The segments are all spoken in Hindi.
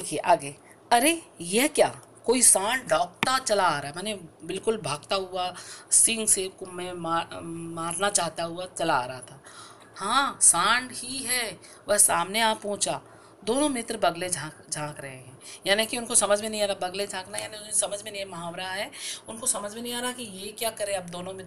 देखिए आगे। अरे यह क्या, कोई सांड दौड़ता चला आ रहा है, माने बिल्कुल भागता हुआ, सींग से को मैं मारना चाहता हुआ चला आ रहा था। हाँ सांड ही है, वह सामने आ पहुंचा। दोनों मित्र बगले झांक झांक रहे हैं, यानी कि उनको समझ में नहीं आ रहा, बगले झांकना यानी उन्हें समझ में नहीं है, मुहावरा है, उनको समझ में नहीं आ रहा कि ये क्या करे अब दोनों में,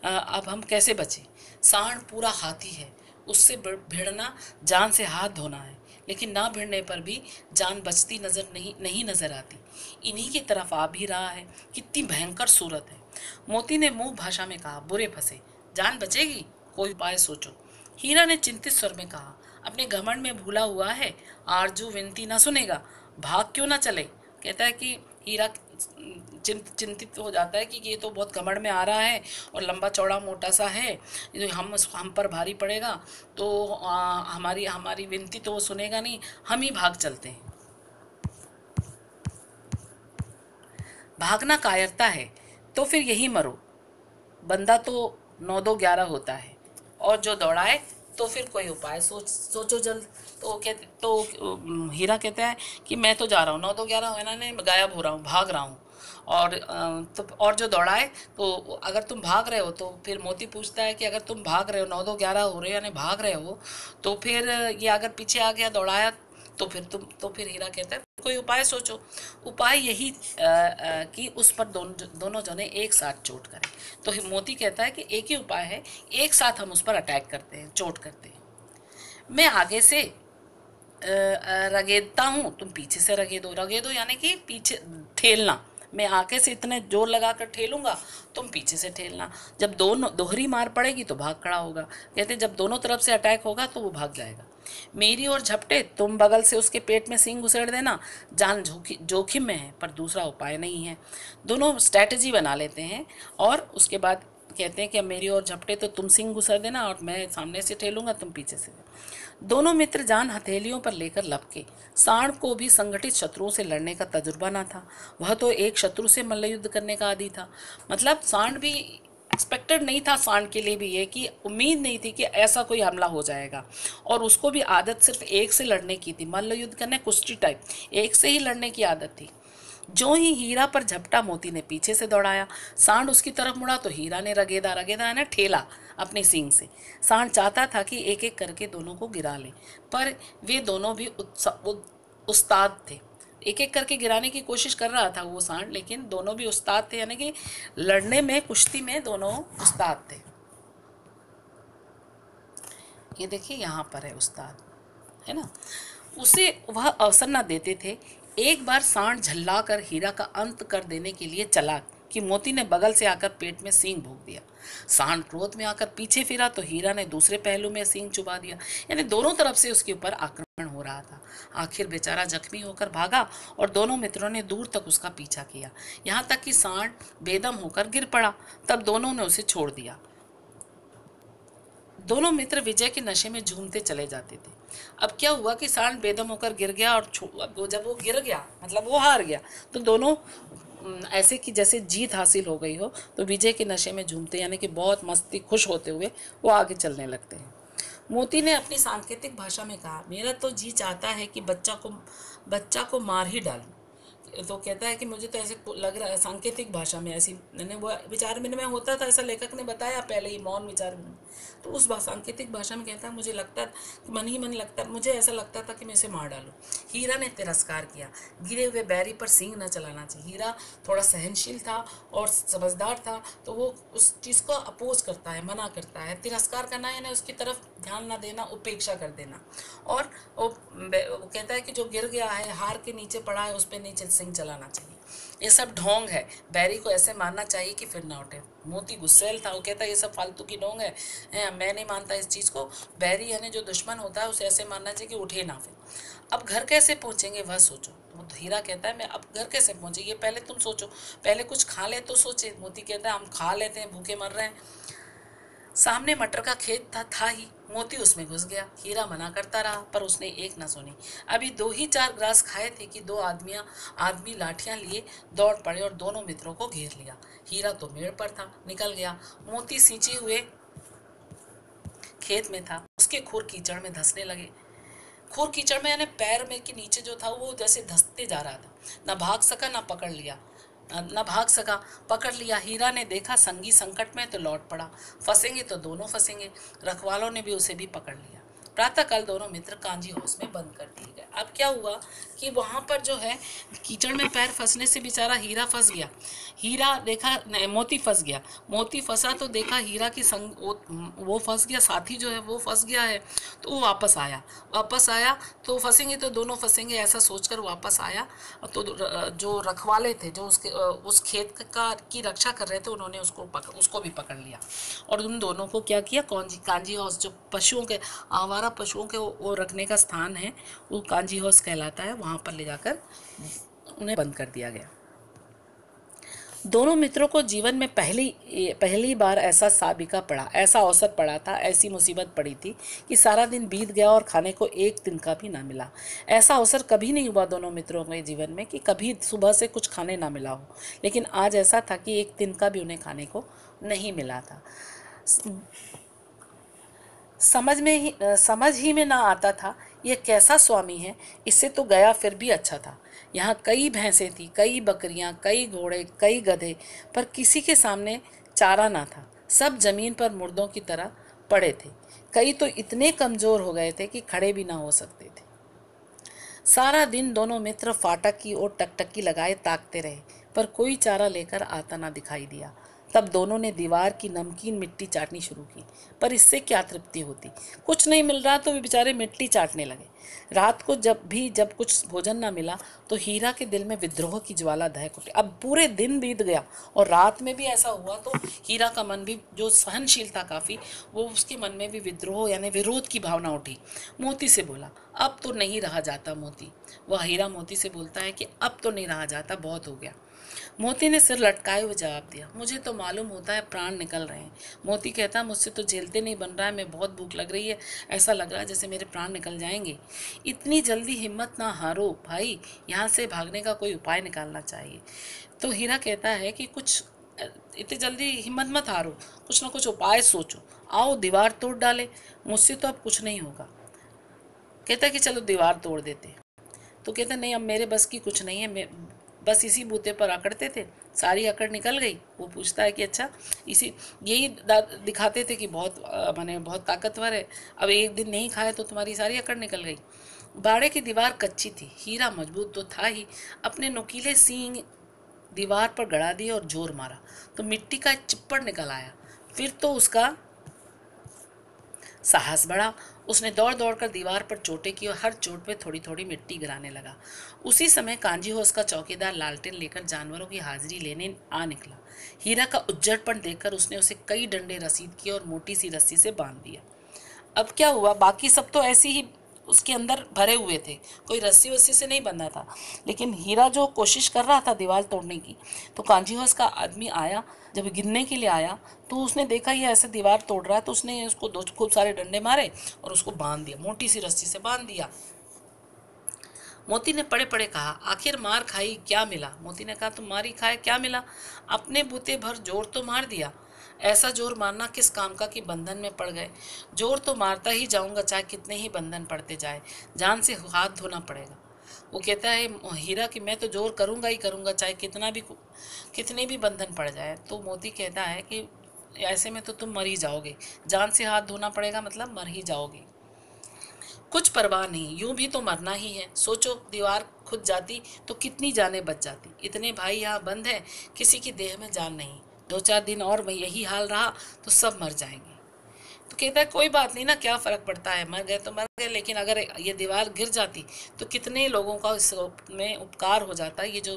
अब हम कैसे बचे। सांड पूरा हाथी है, उससे भिड़ना जान से हाथ धोना है, लेकिन ना भिड़ने पर भी जान बचती नजर नहीं नजर आती। इन्हीं की तरफ आ भी रहा है, कितनी भयंकर सूरत है। मोती ने मुंह भाषा में कहा, बुरे फंसे, जान बचेगी, कोई उपाय सोचो। हीरा ने चिंतित स्वर में कहा, अपने घमंड में भूला हुआ है, आरजू विनती ना सुनेगा, भाग क्यों ना चले। कहता है कि हीरा चिंतित हो जाता है कि ये तो बहुत घमंड में आ रहा है और लंबा चौड़ा मोटा सा है, ये हम पर भारी पड़ेगा, तो हमारी हमारी विनती तो वो सुनेगा नहीं, हम ही भाग चलते हैं। भागना कायरता है तो फिर यही मरो, बंदा तो 9 2 11 होता है, और जो दौड़ाए तो फिर कोई उपाय सोचो जल्द। हीरा कहता है कि मैं तो जा रहा हूँ, 9 2 11 है ना, मैं गायब हो रहा हूँ, भाग रहा हूँ। और जो दौड़ाए, तो अगर तुम भाग रहे हो तो फिर मोती पूछता है कि अगर तुम भाग रहे हो, 9 2 11 हो रहे हो यानी भाग रहे हो, तो फिर ये अगर पीछे आ गया दौड़ाया, तो फिर हीरा कहता है कोई उपाय सोचो। उपाय यही कि उस पर दोनों जने एक साथ चोट करें। तो मोती कहता है कि एक ही उपाय है, एक साथ हम उस पर अटैक करते हैं, चोट करते हैं। मैं आगे से रगेदता हूँ, तुम पीछे से रगेदो। रगेदो यानी कि पीछे ठेलना, मैं आगे से इतने जोर लगा कर ठेलूंगा, तुम पीछे से ठेलना। जब दोनों दोहरी मार पड़ेगी तो भाग खड़ा होगा। कहते जब दोनों तरफ से अटैक होगा तो वो भाग जाएगा। मेरी ओर झपटे, तुम बगल से उसके पेट में सींग घुसेड़ देना। जान जोखिम में है पर दूसरा उपाय नहीं है। दोनों स्ट्रैटेजी बना लेते हैं और उसके बाद कहते हैं कि अब मेरी ओर झपटे तो तुम सींग घुसेड़ देना और मैं सामने से ठेलूंगा, तुम पीछे से। दोनों मित्र जान हथेलियों पर लेकर लपके। सांड को भी संगठित शत्रुओं से लड़ने का तजुर्बा ना था, वह तो एक शत्रु से मल्लयुद्ध करने का आदी था। मतलब सांड भी एक्सपेक्टेड नहीं था, सांड के लिए भी ये कि उम्मीद नहीं थी कि ऐसा कोई हमला हो जाएगा, और उसको भी आदत सिर्फ एक से लड़ने की थी, मल्लयुद्ध करने, कुश्ती टाइप, एक से ही लड़ने की आदत थी। जो ही हीरा पर झपटा, मोती ने पीछे से दौड़ाया। सांड उसकी तरफ मुड़ा तो हीरा ने रगेदा रगेदा है ना ठेला अपनी सींग से। सांड चाहता था कि एक एक करके दोनों को गिरा ले, पर वे दोनों भी उस्ताद थे। एक एक करके गिराने की कोशिश कर रहा था वो सांड, लेकिन दोनों भी उस्ताद थे, यानी कि लड़ने में, कुश्ती में दोनों उस्ताद थे। ये देखिए यहाँ पर है उस्ताद, है ना। उसे वह अवसर न देते थे। एक बार सांड झल्लाकर हीरा का अंत कर देने के लिए चला कि मोती ने बगल से आकर पेट में सींग भोंक दिया। सांड क्रोध में आकर पीछे फिरा तो हीरा ने दूसरे पहलू में सींग चुबा दिया, यानी दोनों तरफ से उसके ऊपर आक्रमण हो रहा था। आखिर बेचारा जख्मी होकर भागा और दोनों मित्रों ने दूर तक उसका पीछा किया, यहाँ तक कि सांड बेदम होकर गिर पड़ा। तब दोनों ने उसे छोड़ दिया। दोनों मित्र विजय के नशे में झूमते चले जाते थे। अब क्या हुआ कि सांड बेदम होकर गिर गया, और जब वो गिर गया मतलब वो हार गया, तो दोनों ऐसे कि जैसे जीत हासिल हो गई हो, तो विजय के नशे में झूमते, यानी कि बहुत मस्ती खुश होते हुए वो आगे चलने लगते हैं। मोती ने अपनी सांकेतिक भाषा में कहा, मेरा तो जी चाहता है कि बच्चा को मार ही डालूं। तो कहता है कि मुझे तो ऐसे लग रहा है, सांकेतिक भाषा में ऐसी, मैंने वो विचार विनिमय होता था, ऐसा लेखक ने बताया पहले ही, मौन विचार विनिमय। तो उस सांकेतिक भाषा में कहता है, मुझे लगता मन ही मन लगता, मुझे ऐसा लगता था कि मैं इसे मार डालूं। हीरा ने तिरस्कार किया, गिरे हुए बैरी पर सींग न चलाना चाहिए। हीरा थोड़ा सहनशील था और समझदार था, तो वो उस चीज़ को अपोज करता है, मना करता है। तिरस्कार करना यानी उसकी तरफ ध्यान न देना, उपेक्षा कर देना। और वो कहता है कि जो गिर गया है, हार के नीचे पड़ा है, उस पर नीचे सिंह चलाना चाहिए। ये सब ढोंग है, बैरी को ऐसे मारना चाहिए कि फिर ना उठे। मोती गुस्सेल था, वो कहता है ये सब फालतू की ढोंग है, मैं नहीं मानता इस चीज़ को। बैरी यानी जो दुश्मन होता है उसे ऐसे मारना चाहिए कि उठे ना फिर। अब घर कैसे पहुंचेंगे वह सोचो। तो हीरा कहता है मैं अब घर कैसे पहुंचे, ये पहले तुम सोचो, पहले कुछ खा ले तो सोचे। मोती कहता है हम खा लेते हैं, भूखे मर रहे हैं। सामने मटर का खेत था ही, मोती उसमें घुस गया। हीरा मना करता रहा पर उसने एक न सुनी। अभी 2 ही 4 ग्रास खाए थे कि 2 आदमी लाठियां लिए दौड़ पड़े और दोनों मित्रों को घेर लिया। हीरा तो मेड़ पर था, निकल गया। मोती सींचे हुए खेत में था, उसके खुर कीचड़ में धंसने लगे। घोर कीचड़ में यानी पैर में के नीचे जो था वो जैसे धंसते जा रहा था। ना भाग सका ना पकड़ लिया, न भाग सका, पकड़ लिया। हीरा ने देखा संगी संकट में तो लौट पड़ा, फंसेंगे तो दोनों फंसेंगे। रखवालों ने भी उसे भी पकड़ लिया। प्रातःकाल दोनों मित्र कांजी हाउस में बंद कर दिए गए। अब क्या हुआ कि वहाँ पर जो है कीचड़ में पैर फंसने से बेचारा हीरा फंस गया। हीरा देखा मोती फंस गया, मोती फंसा तो देखा हीरा की संग वो फंस गया, साथी जो है वो फंस गया है। तो वो वापस आया तो फंसेंगे तो दोनों फंसेंगे ऐसा सोचकर वापस आया। तो जो रखवाले थे जो उसके उस खेत का की रक्षा कर रहे थे उन्होंने उसको भी पकड़ लिया और उन दोनों को क्या किया, कांजी हाउस जो पशुओं के आवारा पशुओं के वो रखने का स्थान है वो कांजी हाउस कहलाता है, वहाँ पर ले जाकर उन्हें बंद कर दिया गया। दोनों मित्रों को जीवन में पहली बार ऐसा अवसर पड़ा था, ऐसी मुसीबत पड़ी थी कि सारा दिन बीत गया और खाने को एक दिन का भी ना मिला। ऐसा अवसर कभी नहीं हुआ दोनों मित्रों के जीवन में कि कभी सुबह से कुछ खाने ना मिला हो, लेकिन आज ऐसा था कि एक दिन का भी उन्हें खाने को नहीं मिला था। समझ ही में ना आता था यह कैसा स्वामी है, इससे तो गया फिर भी अच्छा था। यहाँ कई भैंसें थी, कई बकरियाँ, कई घोड़े, कई गधे, पर किसी के सामने चारा ना था। सब जमीन पर मुर्दों की तरह पड़े थे। कई तो इतने कमज़ोर हो गए थे कि खड़े भी ना हो सकते थे। सारा दिन दोनों मित्र फाटक की ओर टकटकी लगाए ताकते रहे, पर कोई चारा लेकर आता ना दिखाई दिया। तब दोनों ने दीवार की नमकीन मिट्टी चाटनी शुरू की, पर इससे क्या तृप्ति होती। कुछ नहीं मिल रहा तो वे बेचारे मिट्टी चाटने लगे। रात को जब कुछ भोजन ना मिला तो हीरा के दिल में विद्रोह की ज्वाला दहक उठी। अब पूरे दिन बीत गया और रात में भी ऐसा हुआ तो हीरा का मन भी, जो सहनशील था काफ़ी, वो उसके मन में भी विद्रोह यानी विरोध की भावना उठी। मोती से बोला, अब तो नहीं रहा जाता मोती। वह हीरा मोती से बोलता है कि अब तो नहीं रहा जाता, बहुत हो गया। मोती ने सिर लटकाए हुए जवाब दिया, मुझे तो मालूम होता है प्राण निकल रहे हैं। मोती कहता, मुझसे तो झेलते नहीं बन रहा है, मैं बहुत भूख लग रही है, ऐसा लग रहा है जैसे मेरे प्राण निकल जाएंगे। इतनी जल्दी हिम्मत ना हारो भाई, यहाँ से भागने का कोई उपाय निकालना चाहिए। तो हीरा कहता है कि कुछ इतनी जल्दी हिम्मत मत हारो, कुछ ना कुछ उपाय सोचो, आओ दीवार तोड़ डाले, मुझसे तो अब कुछ नहीं होगा। कहता है कि चलो दीवार तोड़ देते। तो कहता नहीं, अब मेरे बस की कुछ नहीं है, मैं बस इसी बूते पर अकड़ते थे, सारी अकड़ निकल गई। वो पूछता है कि अच्छा, यही दिखाते थे कि बहुत ताकतवर है, अब एक दिन नहीं खाए तो तुम्हारी सारी अकड़ निकल गई। बाड़े की दीवार कच्ची थी, हीरा मजबूत तो था ही, अपने नुकीले सींग दीवार पर गड़ा दिए और जोर मारा तो मिट्टी का चिप्पड़ निकल आया। फिर तो उसका साहस बढ़ा, उसने दौड़ दौड़ कर दीवार पर चोटें की और हर चोट पे थोड़ी थोड़ी मिट्टी गिराने लगा। उसी समय कांजी हाउस का चौकीदार लालटेन लेकर जानवरों की हाजिरी लेने आ निकला। हीरा का उज्जड़पन देखकर उसने उसे कई डंडे रसीद किए और मोटी सी रस्सी से बांध दिया। अब क्या हुआ, बाकी सब तो ऐसे ही उसके अंदर भरे हुए थे, कोई रस्सी वस्सी से नहीं बंधा था, लेकिन हीरा जो कोशिश कर रहा था दीवार तोड़ने की, तो कांजी हाउस का आदमी आया। जब गिरने के लिए आया तो उसने देखा ये ऐसे दीवार तोड़ रहा है, तो उसने उसको खूब सारे डंडे मारे और उसको बांध दिया, मोटी सी रस्सी से बांध दिया। मोती ने पड़े पड़े कहा, आखिर मार खाई क्या मिला। मोती ने कहा, तुम मारी खाए क्या मिला, अपने बूते भर जोर तो मार दिया, ऐसा जोर मारना किस काम का कि बंधन में पड़ गए। जोर तो मारता ही जाऊंगा, चाहे कितने ही बंधन पड़ते जाए, जान से हाथ धोना पड़ेगा। वो कहता है हीरा कि मैं तो जोर करूंगा ही करूंगा, चाहे कितने भी बंधन पड़ जाए। तो मोती कहता है कि ऐसे में तो तुम मर ही जाओगे, जान से हाथ धोना पड़ेगा मतलब मर ही जाओगे। कुछ परवाह नहीं, यूं भी तो मरना ही है। सोचो, दीवार खुद जाती तो कितनी जानें बच जाती। इतने भाई यहाँ बंद हैं, किसी की देह में जान नहीं, 2-4 दिन और यही हाल रहा तो सब मर जाएंगे। तो कहता है कोई बात नहीं ना, क्या फ़र्क पड़ता है, मर गए तो मर गए, लेकिन अगर ये दीवार गिर जाती तो कितने लोगों का इसमें उपकार हो जाता। ये जो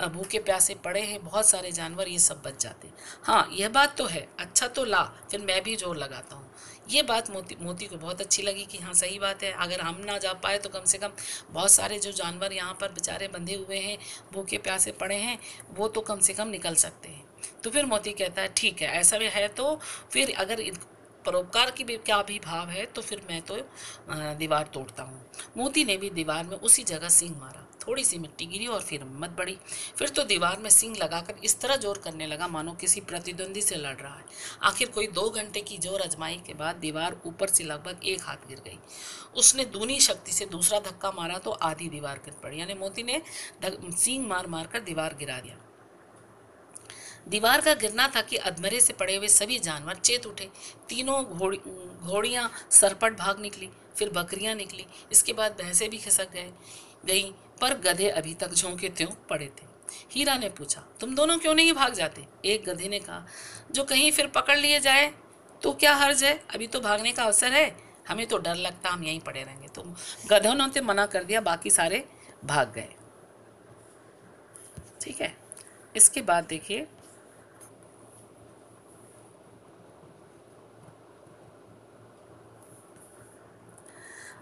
भूखे प्यासे पड़े हैं बहुत सारे जानवर, ये सब बच जाते। हाँ, यह बात तो है, अच्छा तो ला, फिर मैं भी जोर लगाता हूँ। ये बात मोती को बहुत अच्छी लगी कि हाँ सही बात है, अगर हम ना जा पाए तो कम से कम बहुत सारे जो जानवर यहाँ पर बेचारे बंधे हुए हैं, भूखे प्यासे पड़े हैं, वो तो कम से कम निकल सकते हैं। तो फिर मोती कहता है ठीक है, ऐसा भी है तो फिर अगर परोपकार की भी क्या भी भाव है तो फिर मैं तो दीवार तोड़ता हूँ। मोती ने भी दीवार में उसी जगह सींग मारा। थोड़ी सी मिट्टी गिरी और फिर हिम्मत बढ़ी। फिर तो दीवार में सींग लगाकर इस तरह जोर करने लगा मानो किसी प्रतिद्वंदी से लड़ रहा है। आखिर कोई 2 घंटे की जोर आजमाई के बाद दीवार ऊपर से लगभग 1 हाथ गिर गई। उसने दूनी शक्ति से दूसरा धक्का मारा तो आधी दीवार गिर पड़ी, यानी मोती ने सींग मार मार कर दीवार गिरा दिया। दीवार का गिरना था कि अधमरे से पड़े हुए सभी जानवर चेत उठे। तीनों घोड़ियां सरपट भाग निकली, फिर बकरियां निकली, इसके बाद भैंसें भी खिसक गई, पर गधे अभी तक झोंके त्यों पड़े थे। हीरा ने पूछा, तुम दोनों क्यों नहीं भाग जाते? एक गधे ने कहा, जो कहीं फिर पकड़ लिए जाए तो क्या हर्ज है, अभी तो भागने का अवसर है, हमें तो डर लगता, हम यहीं पड़े रहेंगे। तो गधों ने मना कर दिया, बाकी सारे भाग गए। ठीक है, इसके बाद देखिए,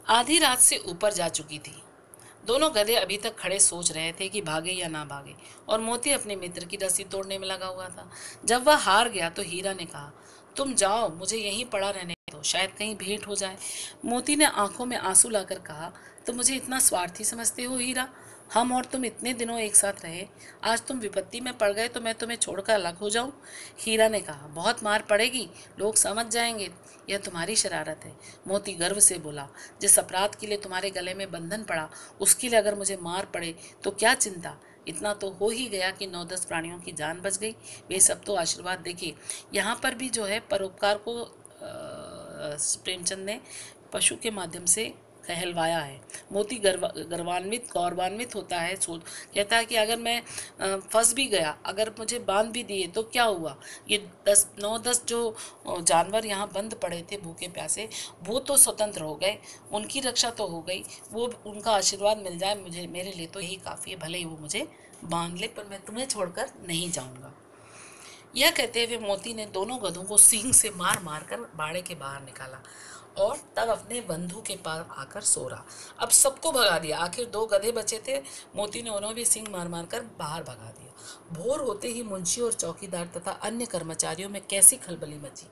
आधी रात से ऊपर जा चुकी थी। दोनों गधे अभी तक खड़े सोच रहे थे कि भागे या ना भागे, और मोती अपने मित्र की रस्सी तोड़ने में लगा हुआ था। जब वह हार गया तो हीरा ने कहा, तुम जाओ, मुझे यहीं पड़ा रहने दो, शायद कहीं भेंट हो जाए। मोती ने आंखों में आंसू लाकर कहा, तुम मुझे इतना स्वार्थी समझते हो हीरा? हम और तुम इतने दिनों एक साथ रहे, आज तुम विपत्ति में पड़ गए तो मैं तुम्हें छोड़कर अलग हो जाऊं? हीरा ने कहा, बहुत मार पड़ेगी, लोग समझ जाएंगे, यह तुम्हारी शरारत है। मोती गर्व से बोला, जिस अपराध के लिए तुम्हारे गले में बंधन पड़ा, उसके लिए अगर मुझे मार पड़े तो क्या चिंता, इतना तो हो ही गया कि 9-10 प्राणियों की जान बच गई, वे सब तो आशीर्वाद। देखिए यहाँ पर भी जो है परोपकार को प्रेमचंद ने पशु के माध्यम से कहलवाया है। मोती गौरवान्वित होता है, कहता है कि अगर मैं फंस भी गया, अगर मुझे बांध भी दिए तो क्या हुआ, ये 9-10 जो जानवर यहाँ बंद पड़े थे भूखे प्यासे, वो तो स्वतंत्र हो गए, उनकी रक्षा तो हो गई, वो उनका आशीर्वाद मिल जाए मुझे, मेरे लिए तो यही काफ़ी है, भले ही वो मुझे बांध ले, पर मैं तुम्हें छोड़कर नहीं जाऊँगा। यह कहते हुए मोती ने दोनों गधों को सींग से मार मार कर बाड़े के बाहर निकाला और तब अपने बंधु के पास आकर सो रहा। अब सबको भगा दिया, आखिर 2 गधे बचे थे, मोती ने उन्हें भी सींग मार मार कर बाहर भगा दिया। भोर होते ही मुंशी और चौकीदार तथा अन्य कर्मचारियों में कैसी खलबली मची,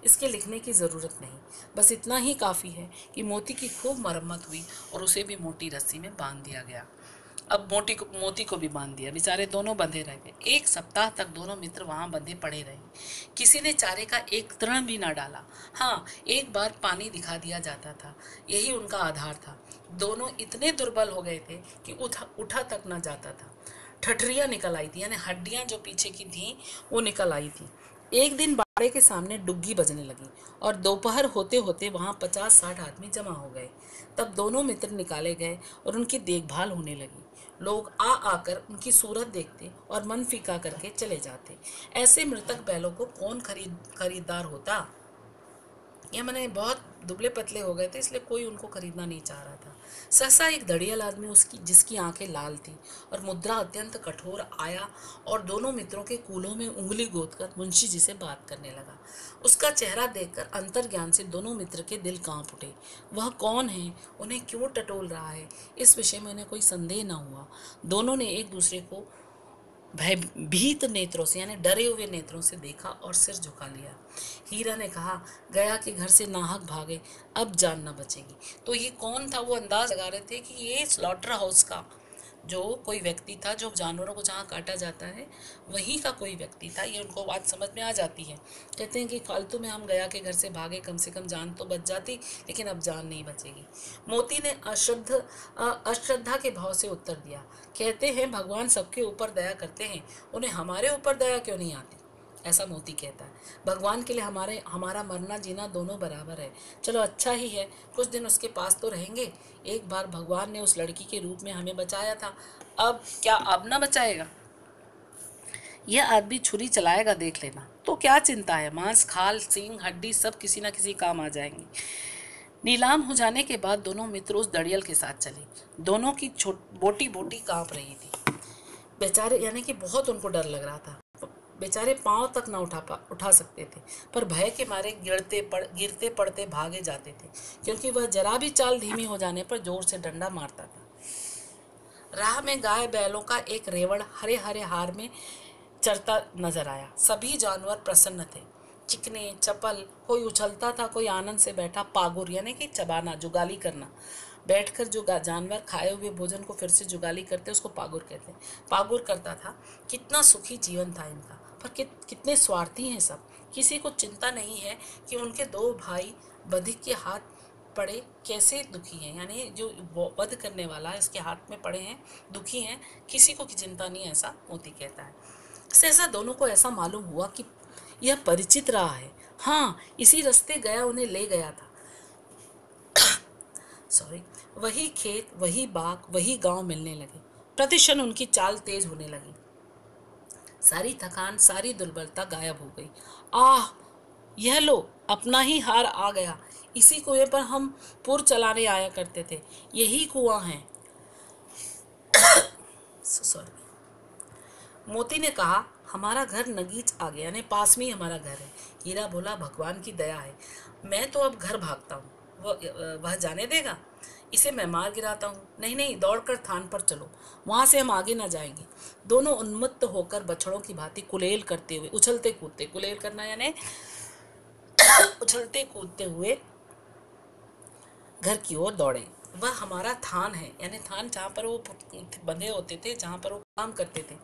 इसके लिखने की ज़रूरत नहीं, बस इतना ही काफ़ी है कि मोती की खूब मरम्मत हुई और उसे भी मोटी रस्सी में बांध दिया गया। अब मोती को भी बांध दिया, बेचारे दोनों बंधे रह गए। 1 सप्ताह तक दोनों मित्र वहां बंधे पड़े रहे, किसी ने चारे का एक तृण भी ना डाला। हाँ, एक बार पानी दिखा दिया जाता था, यही उनका आधार था। दोनों इतने दुर्बल हो गए थे कि उठा तक ना जाता था। ठठरियाँ निकल आई थी, यानी हड्डियाँ जो पीछे की थीं वो निकल आई थी। एक दिन बाड़े के सामने डुग्गी बजने लगी और दोपहर होते होते वहाँ 50-60 आदमी जमा हो गए। तब दोनों मित्र निकाले गए और उनकी देखभाल होने लगी। लोग आकर उनकी सूरत देखते और मन फीका करके चले जाते। ऐसे मृतक बैलों को कौन खरीदार होता? ये मैंने बहुत दुबले पतले हो गए थे, इसलिए कोई उनको खरीदना नहीं चाह रहा था। सहसा एक दड़ियल आदमी, उसकी जिसकी आंखें लाल थी और मुद्रा अत्यंत कठोर, आया और दोनों मित्रों के कूलों में उंगली गोदकर मुंशी जी से बात करने लगा। उसका चेहरा देखकर अंतर्ज्ञान से दोनों मित्र के दिल कांप उठे। वह कौन है, उन्हें क्यों टटोल रहा है, इस विषय में उन्हें कोई संदेह न हुआ। दोनों ने एक दूसरे को भयभीत नेत्रों से, यानी डरे हुए नेत्रों से देखा और सिर झुका लिया। हीरा ने कहा, गया कि घर से नाहक भागे, अब जान न बचेगी। तो ये कौन था? वो अंदाज लगा रहे थे कि ये स्लॉटर हाउस का जो कोई व्यक्ति था, जो जानवरों को जहाँ काटा जाता है वहीं का कोई व्यक्ति था। ये उनको बात समझ में आ जाती है। कहते हैं कि फालतू में हम गया के घर से भागे, कम से कम जान तो बच जाती, लेकिन अब जान नहीं बचेगी। मोती ने अश्रद्धा के भाव से उत्तर दिया, कहते हैं भगवान सबके ऊपर दया करते हैं, उन्हें हमारे ऊपर दया क्यों नहीं आती? ऐसा मोती कहता है। भगवान के लिए हमारा मरना जीना दोनों बराबर है। चलो अच्छा ही है, कुछ दिन उसके पास तो रहेंगे। एक बार भगवान ने उस लड़की के रूप में हमें बचाया था, अब क्या अब ना बचाएगा? यह आदमी छुरी चलाएगा, देख लेना। तो क्या चिंता है, मांस, खाल, सींग, हड्डी सब किसी न किसी काम आ जाएंगी। नीलाम हो जाने के बाद दोनों मित्र उस दड़ियल के साथ चले। दोनों की बोटी बोटी कांप रही थी बेचारे, यानी कि बहुत उनको डर लग रहा था। बेचारे पांव तक ना उठा सकते थे, पर भय के मारे गिरते पड़ते भागे जाते थे, क्योंकि वह जरा भी चाल धीमी हो जाने पर जोर से डंडा मारता था। राह में गाय बैलों का एक रेवड़ हरे हरे हार में चरता नजर आया। सभी जानवर प्रसन्न थे, चिकने चपल, कोई उछलता था, कोई आनंद से बैठा। पागुर यानी कि चबाना, जुगाली करना। बैठकर जो जानवर खाए हुए भोजन को फिर से जुगाली करते उसको पागुर कहते हैं। पागुर करता था। कितना सुखी जीवन था इनका, पर कितने स्वार्थी हैं सब। किसी को चिंता नहीं है कि उनके दो भाई बधिक के हाथ पड़े कैसे दुखी हैं, यानी जो वध करने वाला है इसके हाथ में पड़े हैं, दुखी हैं, किसी को की चिंता नहीं, ऐसा मोती कहता है। सहसा दोनों को ऐसा मालूम हुआ कि यह परिचित रहा है। हाँ, इसी रास्ते गया उन्हें ले गया था। वही खेत, वही बाग, वही गांव मिलने लगे। प्रतिक्षण उनकी चाल तेज होने लगी। सारी थकान, सारी दुर्बलता गायब हो गई। आह, यह लो, अपना ही हार आ गया। इसी कुएं पर हम पुर चलाने आया करते थे। यही कुआं है। मोती ने कहा, हमारा घर नगीच आ गया, यानी पास में ही हमारा घर है। हीरा बोला, भगवान की दया है, मैं तो अब घर भागता हूँ, वह जाने देगा? इसे मैं मार गिराता हूँ। नहीं नहीं, दौड़कर थान पर चलो, वहाँ से हम आगे ना जाएंगे। दोनों उन्मत्त होकर बछड़ों की भांति कुलेल करते हुए, उछलते कूदते, कुलेल करना यानी उछलते कूदते हुए घर की ओर दौड़े। वह हमारा थान है, यानी थान जहाँ पर वो बंधे होते थे, जहाँ पर वो काम करते थे।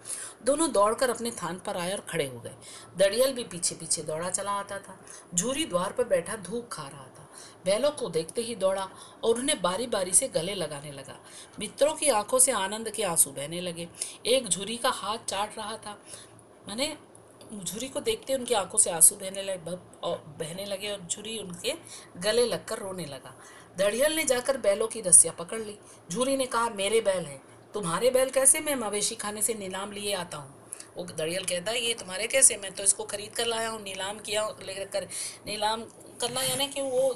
दोनों दौड़कर अपने थान पर आए और खड़े हो गए। दड़ियल भी पीछे पीछे दौड़ा चला आता था। झूरी द्वार पर बैठा धूप खा रहा था। बैलों को देखते ही दौड़ा और उन्हें बारी बारी से गले लगाने लगा। मित्रों की आंखों से आनंद के आंसू बहने लगे। एक झूरी का हाथ चाट रहा था, मैंने झुरी को देखते उनकी आंखों से आंसू बहने लगे और झुरी उनके गले लगकर रोने लगा। दड़ियल ने जाकर बैलों की रस्सियां पकड़ ली। झुरी ने कहा, मेरे बैल हैं। तुम्हारे बैल कैसे? मैं मवेशी खाने से नीलाम लिए आता हूँ। वो दड़ियल कहता है, ये तुम्हारे कैसे? मैं तो इसको खरीद कर लाया हूँ, नीलाम किया, लेकर नीलाम करना यानी कि वो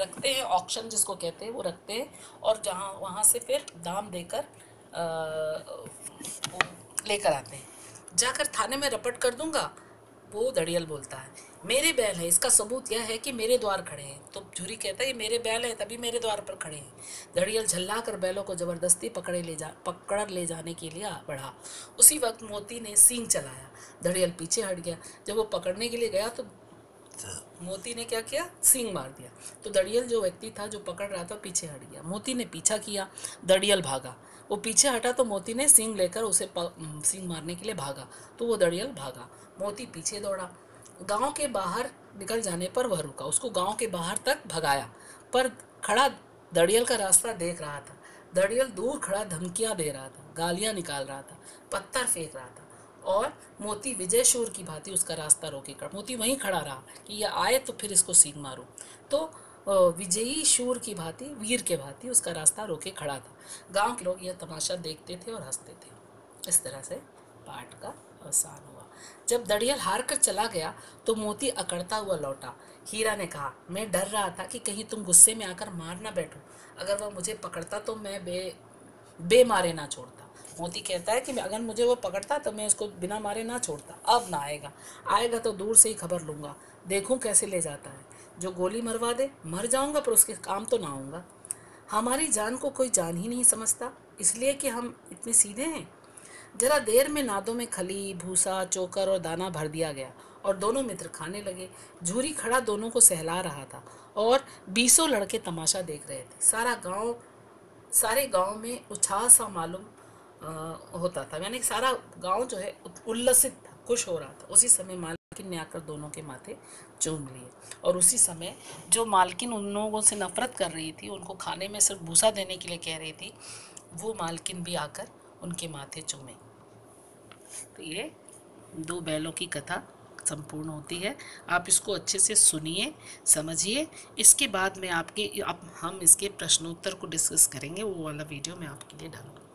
रखते हैं, ऑक्शन जिसको कहते हैं, वो रखते हैं और जहाँ वहाँ से फिर दाम देकर लेकर आते हैं। जाकर थाने में रपट कर दूंगा। वो दड़ियल बोलता है, मेरे बैल है, इसका सबूत यह है कि मेरे द्वार खड़े हैं। तो झुरी कहता है, ये मेरे बैल है, तभी मेरे द्वार पर खड़े हैं। दड़ियल झल्ला कर बैलों को जबरदस्ती पकड़ ले जाने के लिए बढ़ा। उसी वक्त मोती ने सींग चलाया। दड़ियल पीछे हट गया। जब वो पकड़ने के लिए गया तो मोती ने क्या किया? सींग मार दिया। तो दड़ियल जो व्यक्ति था जो पकड़ रहा था पीछे हट गया। मोती ने पीछा किया, दड़ियल भागा। वो पीछे हटा तो मोती ने सींग लेकर उसे सींग मारने के लिए भागा, तो वो दड़ियल भागा। मोती पीछे दौड़ा। गांव के बाहर निकल जाने पर वह रुका। उसको गांव के बाहर तक भगाया, पर खड़ा दड़ियल का रास्ता देख रहा था। दड़ियल दूर खड़ा धमकियां दे रहा था, गालियां निकाल रहा था, पत्थर फेंक रहा था और मोती विजय शूर की भांति उसका रास्ता रोके कर। मोती वहीं खड़ा रहा कि यह आए तो फिर इसको सींग मारूं। तो विजयी शूर की भांति, वीर के भांति उसका रास्ता रोके खड़ा था। गांव के लोग यह तमाशा देखते थे और हंसते थे। इस तरह से पाठ का अवसान हुआ। जब दड़ियल हार कर चला गया तो मोती अकड़ता हुआ लौटा। हीरा ने कहा, मैं डर रहा था कि कहीं तुम गुस्से में आकर मार ना बैठो। अगर वह मुझे पकड़ता तो मैं बे मारे ना छोड़ता। मोती कहता है कि अगर मुझे वो पकड़ता तो मैं उसको बिना मारे ना छोड़ता। अब ना आएगा तो दूर से ही खबर लूँगा, देखूँ कैसे ले जाता है। जो गोली मरवा दे, मर जाऊँगा पर उसके काम तो ना आऊँगा। हमारी जान को कोई जान ही नहीं समझता, इसलिए कि हम इतने सीधे हैं। जरा देर में नादों में खली, भूसा, चोकर और दाना भर दिया गया और दोनों मित्र खाने लगे। झूरी खड़ा दोनों को सहला रहा था और 20 लड़के तमाशा देख रहे थे। सारे गांव में उत्साह सा मालूम होता था, यानी सारा गांव जो है उल्लसित था, खुश हो रहा था। उसी समय मालकिन ने आकर दोनों के माथे चूम लिए और उसी समय जो मालकिन उन लोगों से नफरत कर रही थी, उनको खाने में सिर्फ भूसा देने के लिए कह रही थी, वो मालकिन भी आकर उनके माथे चूमे। तो ये 2 बैलों की कथा संपूर्ण होती है। आप इसको अच्छे से सुनिए, समझिए। इसके बाद में हम इसके प्रश्नोत्तर को डिस्कस करेंगे। वो वाला वीडियो मैं आपके लिए डालूंगा।